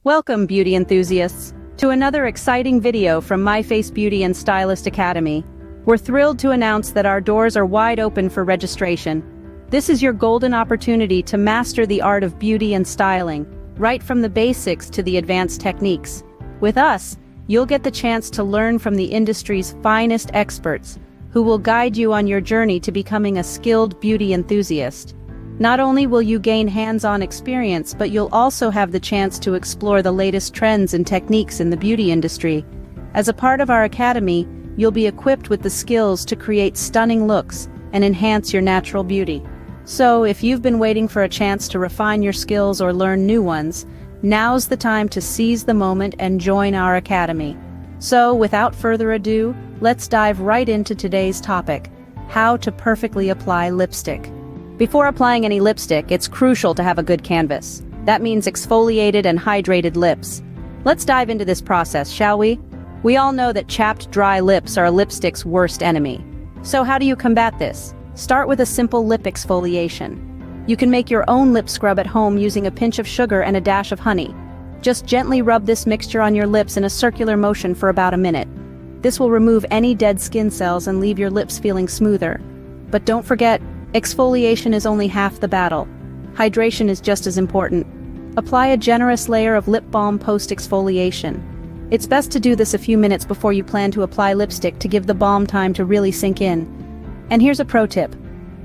Welcome, beauty enthusiasts, to another exciting video from Myface Beauty and Stylist Academy. We're thrilled to announce that our doors are wide open for registration. This is your golden opportunity to master the art of beauty and styling, right from the basics to the advanced techniques. With us, you'll get the chance to learn from the industry's finest experts, who will guide you on your journey to becoming a skilled beauty enthusiast. Not only will you gain hands-on experience, but you'll also have the chance to explore the latest trends and techniques in the beauty industry. As a part of our academy, you'll be equipped with the skills to create stunning looks and enhance your natural beauty. So, if you've been waiting for a chance to refine your skills or learn new ones, now's the time to seize the moment and join our academy. So, without further ado, let's dive right into today's topic: how to perfectly apply lipstick. Before applying any lipstick, it's crucial to have a good canvas. That means exfoliated and hydrated lips. Let's dive into this process, shall we? We all know that chapped, dry lips are a lipstick's worst enemy. So how do you combat this? Start with a simple lip exfoliation. You can make your own lip scrub at home using a pinch of sugar and a dash of honey. Just gently rub this mixture on your lips in a circular motion for about a minute. This will remove any dead skin cells and leave your lips feeling smoother. But don't forget, exfoliation is only half the battle. Hydration is just as important. Apply a generous layer of lip balm post-exfoliation. It's best to do this a few minutes before you plan to apply lipstick to give the balm time to really sink in. And here's a pro tip.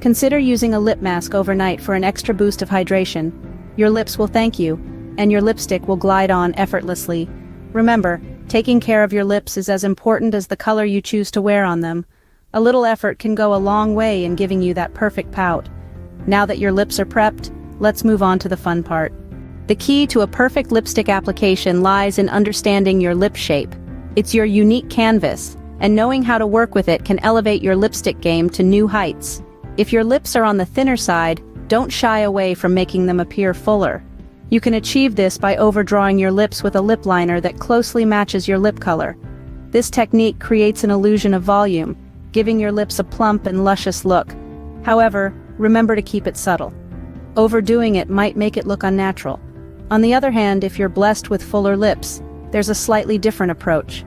Consider using a lip mask overnight for an extra boost of hydration. Your lips will thank you, and your lipstick will glide on effortlessly. Remember, taking care of your lips is as important as the color you choose to wear on them. A little effort can go a long way in giving you that perfect pout. Now that your lips are prepped, let's move on to the fun part. The key to a perfect lipstick application lies in understanding your lip shape. It's your unique canvas, and knowing how to work with it can elevate your lipstick game to new heights. If your lips are on the thinner side, don't shy away from making them appear fuller. You can achieve this by overdrawing your lips with a lip liner that closely matches your lip color. This technique creates an illusion of volume, giving your lips a plump and luscious look. However, remember to keep it subtle. Overdoing it might make it look unnatural. On the other hand, if you're blessed with fuller lips, there's a slightly different approach.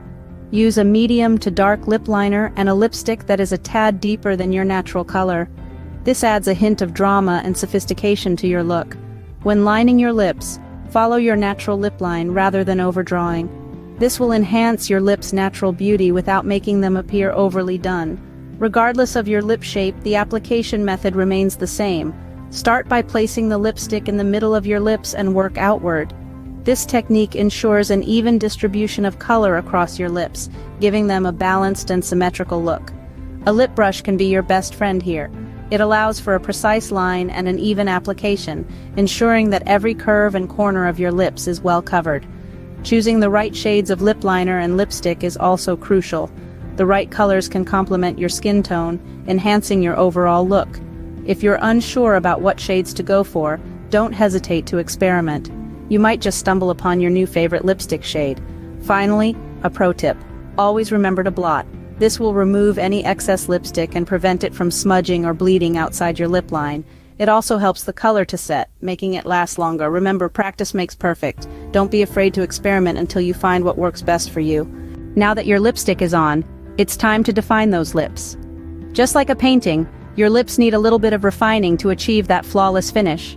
Use a medium to dark lip liner and a lipstick that is a tad deeper than your natural color. This adds a hint of drama and sophistication to your look. When lining your lips, follow your natural lip line rather than overdrawing. This will enhance your lips' natural beauty without making them appear overly done. Regardless of your lip shape, the application method remains the same. Start by placing the lipstick in the middle of your lips and work outward. This technique ensures an even distribution of color across your lips, giving them a balanced and symmetrical look. A lip brush can be your best friend here. It allows for a precise line and an even application, ensuring that every curve and corner of your lips is well covered. Choosing the right shades of lip liner and lipstick is also crucial. The right colors can complement your skin tone, enhancing your overall look. If you're unsure about what shades to go for, don't hesitate to experiment. You might just stumble upon your new favorite lipstick shade. Finally, a pro tip: always remember to blot. This will remove any excess lipstick and prevent it from smudging or bleeding outside your lip line. It also helps the color to set, making it last longer. Remember, practice makes perfect. Don't be afraid to experiment until you find what works best for you. Now that your lipstick is on, it's time to define those lips. Just like a painting, your lips need a little bit of refining to achieve that flawless finish.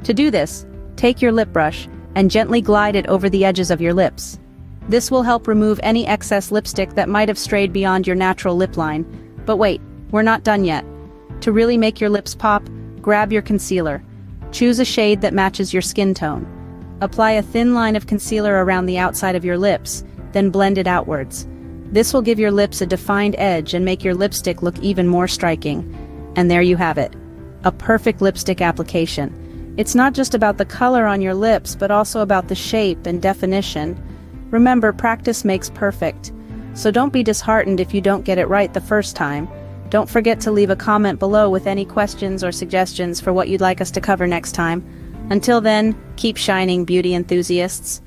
To do this, take your lip brush and gently glide it over the edges of your lips. This will help remove any excess lipstick that might have strayed beyond your natural lip line. But wait, we're not done yet. To really make your lips pop, grab your concealer. Choose a shade that matches your skin tone. Apply a thin line of concealer around the outside of your lips, then blend it outwards. This will give your lips a defined edge and make your lipstick look even more striking. And there you have it, a perfect lipstick application. It's not just about the color on your lips, but also about the shape and definition. Remember, practice makes perfect. So don't be disheartened if you don't get it right the first time. Don't forget to leave a comment below with any questions or suggestions for what you'd like us to cover next time. Until then, keep shining, beauty enthusiasts.